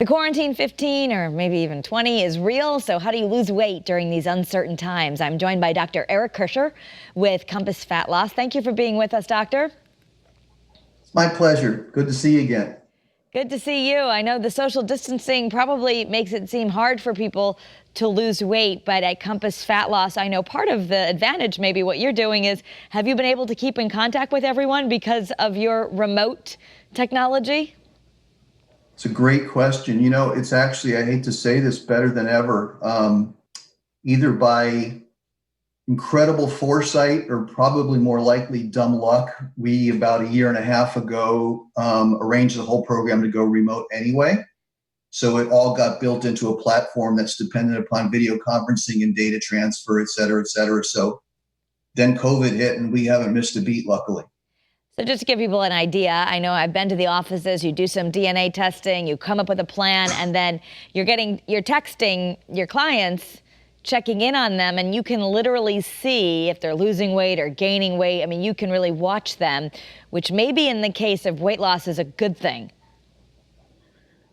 The quarantine 15 or maybe even 20 is real, so how do you lose weight during these uncertain times? I'm joined by Dr. Eric Kusher with Compass Fat Loss. Thank you for being with us, Doctor. It's my pleasure. Good to see you again. Good to see you. I know the social distancing probably makes it seem hard for people to lose weight, but at Compass Fat Loss, I know part of the advantage, maybe what you're doing is, have you been able to keep in contact with everyone because of your remote technology? It's a great question. It's actually, I hate to say this, better than ever. Either by incredible foresight or probably more likely dumb luck, we about a year and a half ago arranged the whole program to go remote anyway. So it all got built into a platform that's dependent upon video conferencing and data transfer, et cetera, et cetera. So then COVID hit and we haven't missed a beat, luckily. So just to give people an idea, I know I've been to the offices, you do some DNA testing, you come up with a plan, and then you're texting your clients, checking in on them, and you can literally see if they're losing weight or gaining weight. I mean, you can really watch them, which maybe in the case of weight loss is a good thing.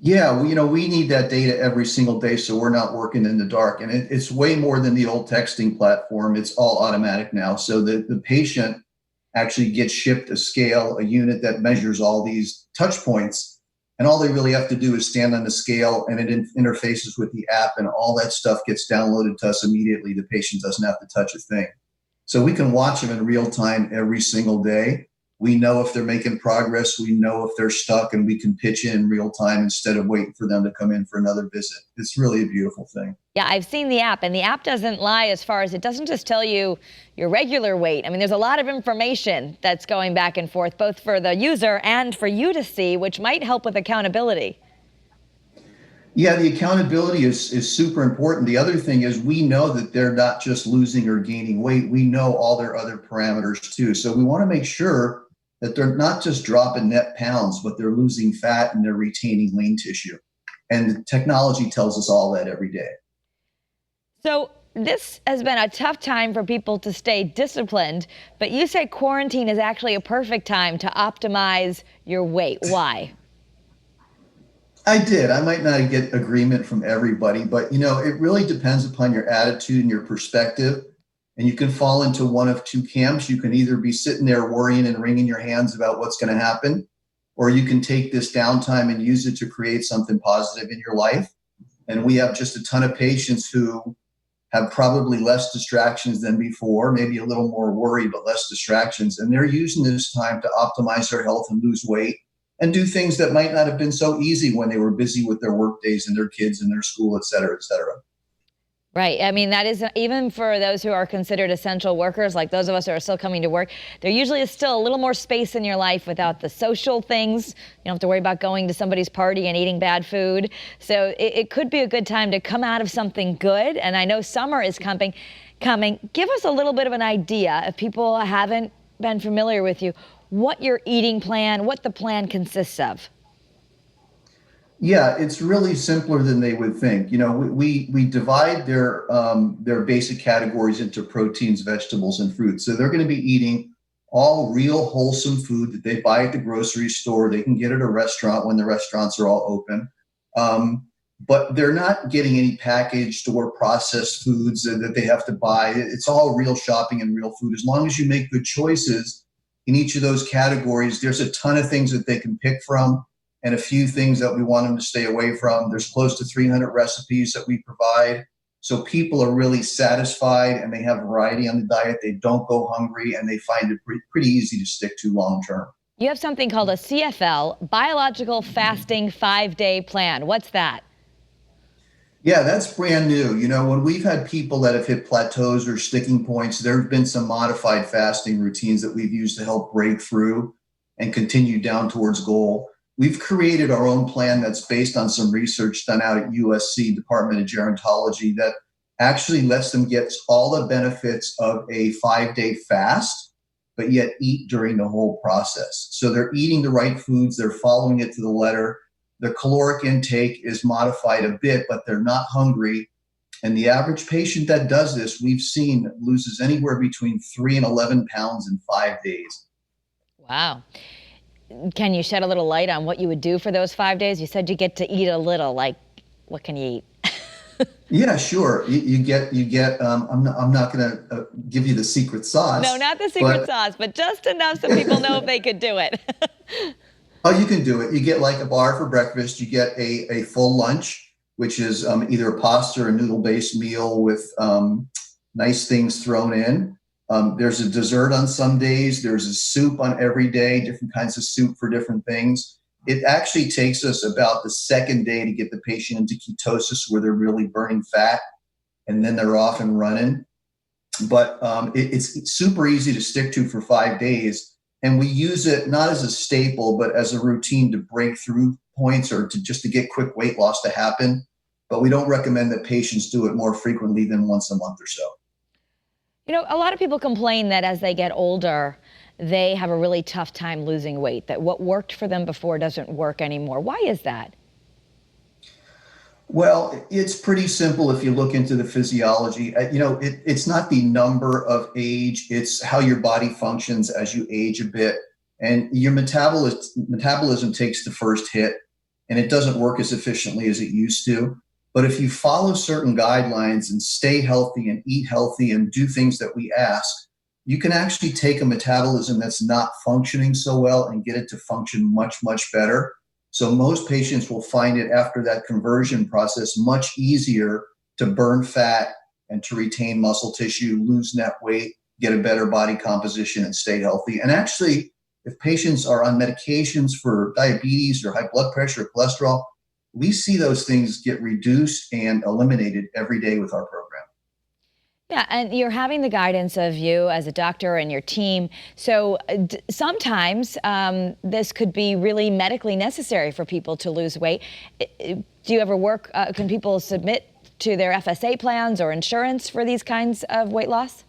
Yeah, well, we need that data every single day, so we're not working in the dark. And it's way more than the old texting platform. It's all automatic now. So the patient actually gets shipped a scale, a unit that measures all these touch points. And all they really have to do is stand on the scale, and it interfaces with the app, and all that stuff gets downloaded to us immediately. The patient doesn't have to touch a thing. So we can watch them in real time every single day. We know if they're making progress, we know if they're stuck, and we can pitch in real time instead of waiting for them to come in for another visit. It's really a beautiful thing. Yeah, I've seen the app, and the app doesn't lie as far as it doesn't just tell you your regular weight. I mean, there's a lot of information that's going back and forth, both for the user and for you to see, which might help with accountability. Yeah, the accountability is super important. The other thing is we know that they're not just losing or gaining weight. We know all their other parameters too. So we want to make sure that they're not just dropping net pounds, but they're losing fat and they're retaining lean tissue. And the technology tells us all that every day. So this has been a tough time for people to stay disciplined, but you say quarantine is actually a perfect time to optimize your weight. Why? I did. I might not get agreement from everybody, but it really depends upon your attitude and your perspective. And you can fall into one of two camps. You can either be sitting there worrying and wringing your hands about what's going to happen, or you can take this downtime and use it to create something positive in your life. And we have just a ton of patients who have probably less distractions than before, maybe a little more worry, but less distractions. And they're using this time to optimize their health and lose weight and do things that might not have been so easy when they were busy with their work days and their kids and their school, et cetera, et cetera. Right. I mean, that is even for those who are considered essential workers, like those of us who are still coming to work, there usually is still a little more space in your life without the social things. You don't have to worry about going to somebody's party and eating bad food. So it could be a good time to come out of something good. And I know summer is coming. Give us a little bit of an idea, if people haven't been familiar with you, what your eating plan, what the plan consists of. Yeah, it's really simpler than they would think. We divide their basic categories into proteins, vegetables, and fruits. So they're going to be eating all real wholesome food that they buy at the grocery store. They can get at a restaurant when the restaurants are all open. But they're not getting any packaged or processed foods that they have to buy. It's all real shopping and real food. As long as you make good choices in each of those categories, there's a ton of things that they can pick from, and a few things that we want them to stay away from. There's close to 300 recipes that we provide. So people are really satisfied and they have variety on the diet. They don't go hungry and they find it pretty easy to stick to long term. You have something called a CFL Biological Fasting 5-day plan. What's that? Yeah, that's brand new. When we've had people that have hit plateaus or sticking points, there have been some modified fasting routines that we've used to help break through and continue down towards goal. We've created our own plan that's based on some research done out at USC, Department of Gerontology, that actually lets them get all the benefits of a 5-day fast, but yet eat during the whole process. So they're eating the right foods, they're following it to the letter. Their caloric intake is modified a bit, but they're not hungry. And the average patient that does this, we've seen, loses anywhere between 3 and 11 pounds in 5 days. Wow. Can you shed a little light on what you would do for those 5 days? You said you get to eat a little. Like, what can you eat? Yeah, sure. You get. I'm not going to give you the secret No, sauce, not the secret but sauce, but just enough so people know if they could do it. oh, you can do it. You get like a bar for breakfast. You get a full lunch, which is either a pasta or a noodle-based meal with nice things thrown in. There's a dessert on some days. There's a soup on every day, different kinds of soup for different things. It actually takes us about the second day to get the patient into ketosis where they're really burning fat, and then they're off and running. But it's super easy to stick to for 5 days. And we use it not as a staple, but as a routine to break through points or to just to get quick weight loss to happen. But we don't recommend that patients do it more frequently than once a month or so. You know, a lot of people complain that as they get older, they have a really tough time losing weight, that what worked for them before doesn't work anymore. Why is that? Well, it's pretty simple if you look into the physiology. It's not the number of age, it's how your body functions as you age a bit. And your metabolism takes the first hit and it doesn't work as efficiently as it used to. But if you follow certain guidelines and stay healthy and eat healthy and do things that we ask, you can actually take a metabolism that's not functioning so well and get it to function much, much better. So most patients will find it after that conversion process much easier to burn fat and to retain muscle tissue, lose net weight, get a better body composition, and stay healthy. And actually, if patients are on medications for diabetes or high blood pressure or cholesterol, we see those things get reduced and eliminated every day with our program. Yeah, and you're having the guidance of you as a doctor and your team. So sometimes this could be really medically necessary for people to lose weight. Do you ever work, can people submit to their FSA plans or insurance for these kinds of weight loss?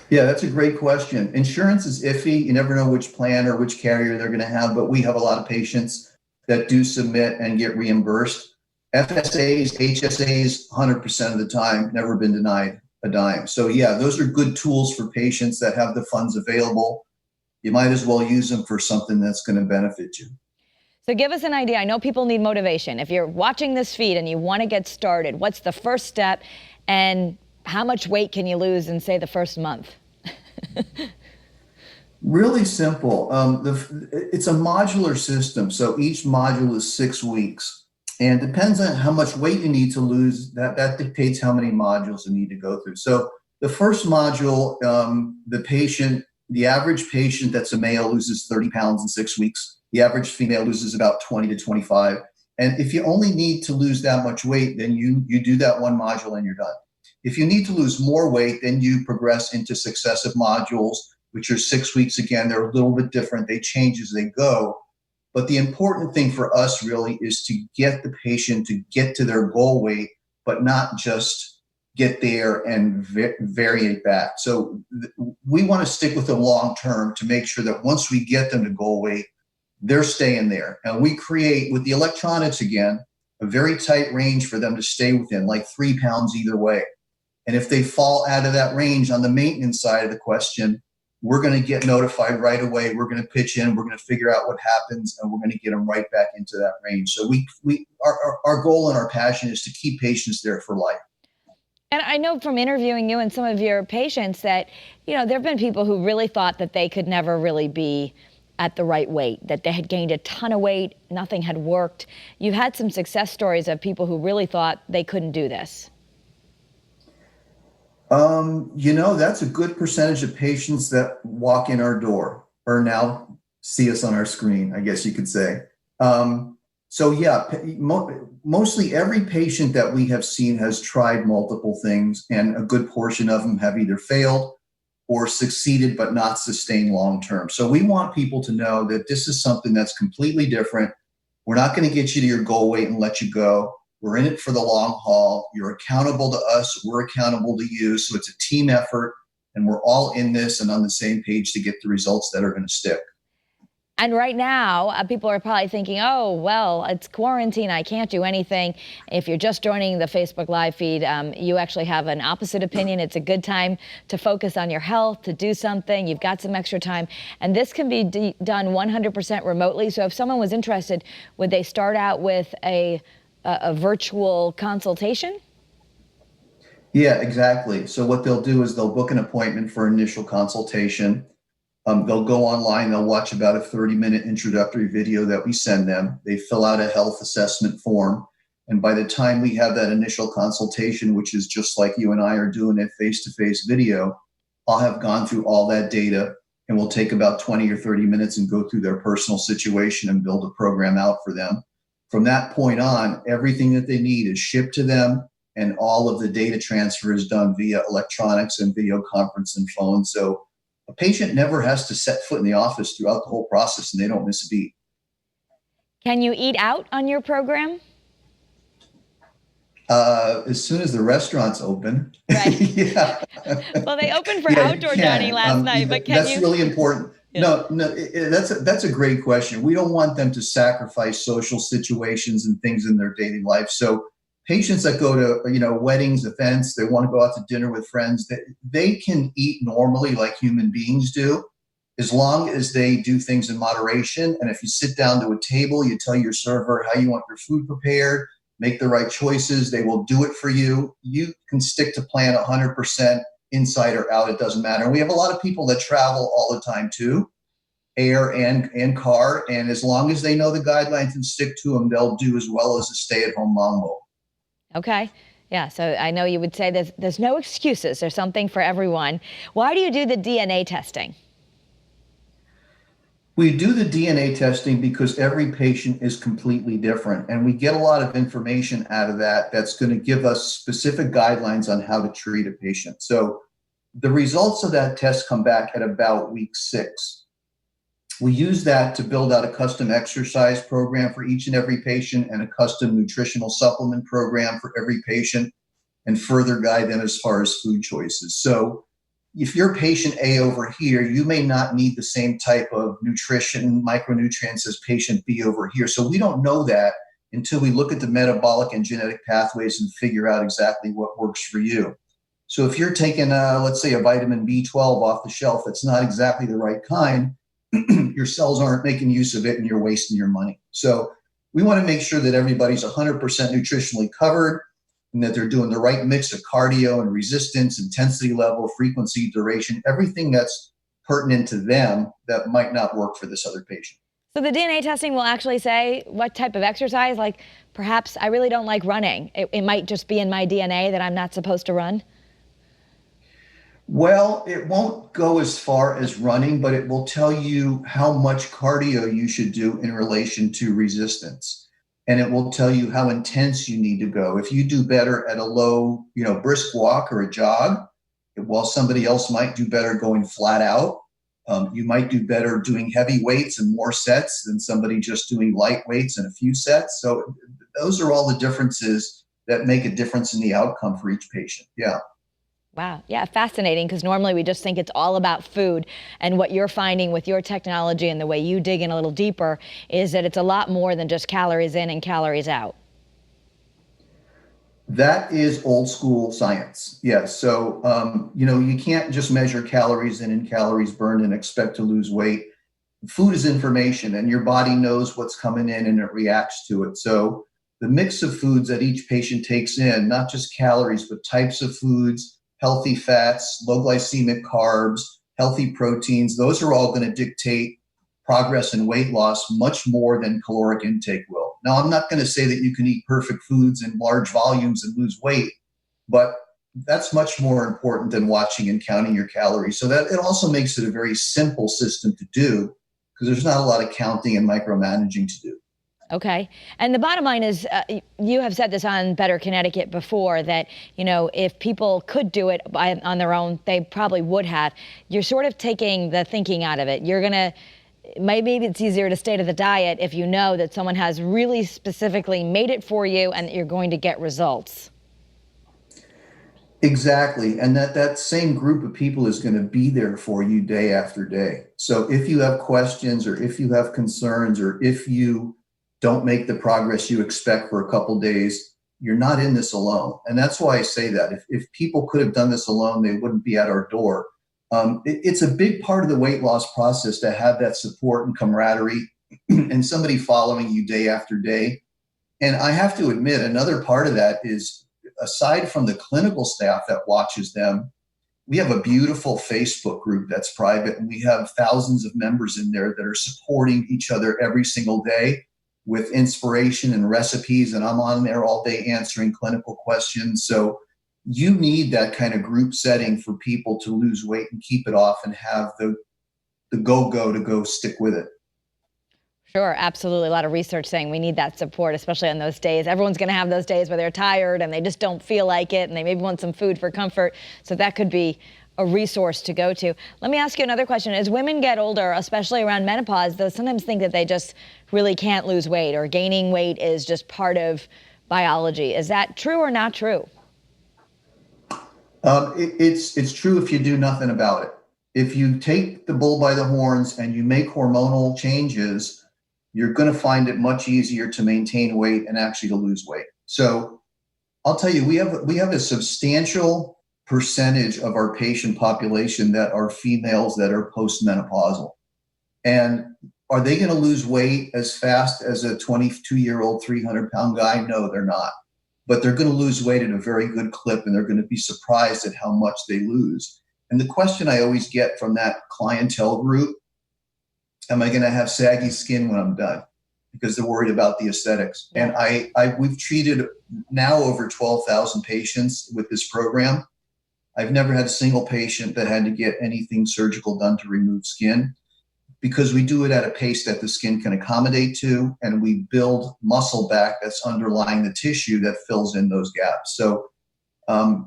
Yeah, that's a great question. Insurance is iffy. You never know which plan or which carrier they're going to have, but we have a lot of patients that do submit and get reimbursed. FSAs, HSAs, 100% of the time, never been denied a dime. So yeah, those are good tools for patients that have the funds available. You might as well use them for something that's going to benefit you. So give us an idea. I know people need motivation. If you're watching this feed and you want to get started, what's the first step and how much weight can you lose in, say, the first month? Really simple. It's a modular system. So each module is 6 weeks. And depends on how much weight you need to lose, that dictates how many modules you need to go through. So the first module, the average patient that's a male loses 30 pounds in 6 weeks. The average female loses about 20 to 25. And if you only need to lose that much weight, then you do that one module and you're done. If you need to lose more weight, then you progress into successive modules, which are 6 weeks again. They're a little bit different. They change as they go. But the important thing for us really is to get the patient to get to their goal weight, but not just get there and vary it back. So we want to stick with the long term to make sure that once we get them to goal weight, they're staying there. And we create, with the electronics again, a very tight range for them to stay within, like 3 pounds either way. And if they fall out of that range on the maintenance side of the question, we're going to get notified right away. We're going to pitch in. We're going to figure out what happens, and we're going to get them right back into that range. So our goal and our passion is to keep patients there for life. And I know from interviewing you and some of your patients that, there have been people who really thought that they could never really be at the right weight, that they had gained a ton of weight, nothing had worked. You've had some success stories of people who really thought they couldn't do this. That's a good percentage of patients that walk in our door or now see us on our screen, I guess you could say. So yeah, mostly every patient that we have seen has tried multiple things, and a good portion of them have either failed or succeeded but not sustained long term. So we want people to know that this is something that's completely different. We're not going to get you to your goal weight and let you go. We're in it for the long haul. You're accountable to us. We're accountable to you. So it's a team effort, and we're all in this and on the same page to get the results that are going to stick. And right now, people are probably thinking, oh, well, it's quarantine. I can't do anything. If you're just joining the Facebook Live feed, you actually have an opposite opinion. It's a good time to focus on your health, to do something. You've got some extra time. And this can be done 100% remotely. So if someone was interested, would they start out with a virtual consultation? Yeah, exactly. So what they'll do is they'll book an appointment for initial consultation. They'll go online, they'll watch about a 30-minute introductory video that we send them. They fill out a health assessment form. And by the time we have that initial consultation, which is just like you and I are doing it face-to-face video, I'll have gone through all that data, and we'll take about 20 or 30 minutes and go through their personal situation and build a program out for them. From that point on, everything that they need is shipped to them, and all of the data transfer is done via electronics and video conference and phone. So a patient never has to set foot in the office throughout the whole process, and they don't miss a beat. Can you eat out on your program? As soon as the restaurant's open. Right. Yeah. Well, they opened for outdoor dining last night, but can that's you? really important. Yeah. No, that's a great question. We don't want them to sacrifice social situations and things in their daily life. So patients that go to weddings, events, they want to go out to dinner with friends, they can eat normally like human beings do, as long as they do things in moderation. And if you sit down to a table, you tell your server how you want your food prepared, make the right choices, they will do it for you. You can stick to plan 100% inside or out, it doesn't matter. And we have a lot of people that travel all the time too, air and car. And as long as they know the guidelines and stick to them, they'll do as well as a stay-at-home mom will. Okay. Yeah. So I know you would say there's no excuses. There's something for everyone. Why do you do the DNA testing? We do the DNA testing because every patient is completely different, and we get a lot of information out of that that's going to give us specific guidelines on how to treat a patient. So the results of that test come back at about week 6. We use that to build out a custom exercise program for each and every patient and a custom nutritional supplement program for every patient, and further guide them as far as food choices. So if you're patient A over here, you may not need the same type of nutrition, micronutrients as patient B over here. So we don't know that until we look at the metabolic and genetic pathways and figure out exactly what works for you. So if you're taking, let's say, a vitamin B12 off the shelf that's not exactly the right kind, your cells aren't making use of it and you're wasting your money. So we want to make sure that everybody's 100% nutritionally covered, and that they're doing the right mix of cardio and resistance, intensity level, frequency, duration, everything that's pertinent to them that might not work for this other patient. So the DNA testing will actually say what type of exercise, like perhaps I really don't like running. It might just be in my DNA that I'm not supposed to run. Well, it won't go as far as running, but it will tell you how much cardio you should do in relation to resistance. And it will tell you how intense you need to go. If you do better at a low, brisk walk or a jog, while somebody else might do better going flat out, you might do better doing heavy weights and more sets than somebody just doing light weights and a few sets. So those are all the differences that make a difference in the outcome for each patient. Yeah. Wow. Yeah, fascinating, because normally we just think it's all about food. And what you're finding with your technology and the way you dig in a little deeper is that it's a lot more than just calories in and calories out. That is old school science. Yes. So, you can't just measure calories in and calories burned and expect to lose weight. Food is information, and your body knows what's coming in and it reacts to it. So the mix of foods that each patient takes in, not just calories, but types of foods, healthy fats, low glycemic carbs, healthy proteins, those are all going to dictate progress in weight loss much more than caloric intake will. Now, I'm not going to say that you can eat perfect foods in large volumes and lose weight, but that's much more important than watching and counting your calories. So that it also makes it a very simple system to do, because there's not a lot of counting and micromanaging to do. Okay. And the bottom line is, you have said this on Better Connecticut before, that, if people could do it on their own, they probably would have. You're sort of taking the thinking out of it. Maybe it's easier to stay to the diet if you know that someone has really specifically made it for you and that you're going to get results. Exactly. And that same group of people is going to be there for you day after day. So if you have questions or if you have concerns or if you don't make the progress you expect for a couple days, you're not in this alone. And that's why I say that. If people could have done this alone, they wouldn't be at our door. It's a big part of the weight loss process to have that support and camaraderie and somebody following you day after day. And I have to admit, another part of that is, aside from the clinical staff that watches them, we have a beautiful Facebook group that's private, and we have thousands of members in there that are supporting each other every single day with inspiration and recipes. And I'm on there all day answering clinical questions. So you need that kind of group setting for people to lose weight and keep it off and have the go to go stick with it. Sure, absolutely. A lot of research saying we need that support, especially on those days. Everyone's going to have those days where they're tired and they just don't feel like it and they maybe want some food for comfort. So that could be a resource to go to. Let me ask you another question. As women get older, especially around menopause, they'll sometimes think that they just really can't lose weight or gaining weight is just part of biology. Is that true or not true? It's true if you do nothing about it. If you take the bull by the horns and you make hormonal changes, you're going to find it much easier to maintain weight and actually to lose weight. So I'll tell you, we have a substantial percentage of our patient population that are females that are postmenopausal. And are they going to lose weight as fast as a 22-year-old, 300-pound guy? No, they're not. But they're going to lose weight at a very good clip, and they're going to be surprised at how much they lose. And the question I always get from that clientele group, am I going to have saggy skin when I'm done? Because they're worried about the aesthetics. And we've treated now over 12,000 patients with this program. I've never had a single patient that had to get anything surgical done to remove skin, because we do it at a pace that the skin can accommodate to, and we build muscle back that's underlying the tissue that fills in those gaps. So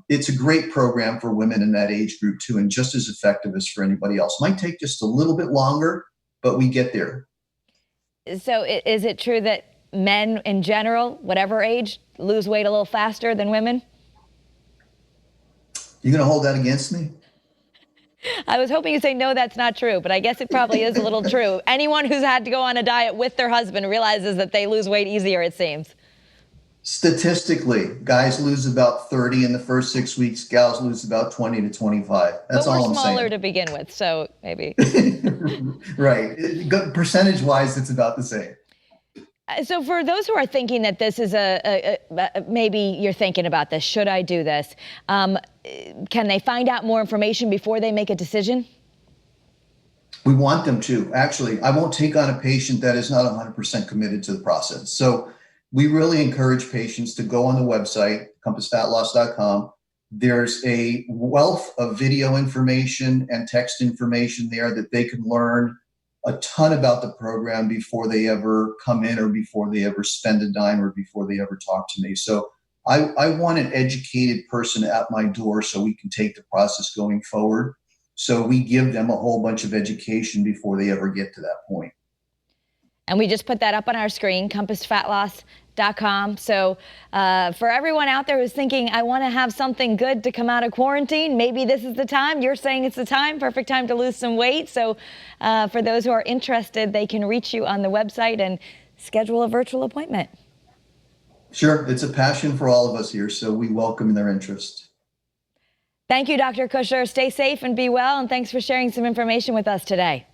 it's a great program for women in that age group too, and just as effective as for anybody else. Might take just a little bit longer, but we get there. So is it true that men in general, whatever age, lose weight a little faster than women? You going to hold that against me? I was hoping you'd say, no, that's not true, but I guess it probably is a little true. Anyone who's had to go on a diet with their husband realizes that they lose weight easier, it seems. Statistically, guys lose about 30 in the first 6 weeks. Gals lose about 20 to 25. That's all I'm saying. But we're smaller to begin with, so maybe. Right. Percentage-wise, it's about the same. So for those who are thinking that this is maybe you're thinking about this, should I do this? Can they find out more information before they make a decision? We want them to. Actually, I won't take on a patient that is not 100% committed to the process. So we really encourage patients to go on the website, compassfatloss.com. There's a wealth of video information and text information there that they can learn a ton about the program before they ever come in or before they ever spend a dime or before they ever talk to me. So I want an educated person at my door so we can take the process going forward. So we give them a whole bunch of education before they ever get to that point. And we just put that up on our screen, compassfatloss.com. So for everyone out there who's thinking, I want to have something good to come out of quarantine, maybe this is the time. You're saying it's the time, perfect time to lose some weight. So for those who are interested, they can reach you on the website and schedule a virtual appointment. Sure. It's a passion for all of us here, so we welcome their interest. Thank you, Dr. Kusher. Stay safe and be well, and thanks for sharing some information with us today.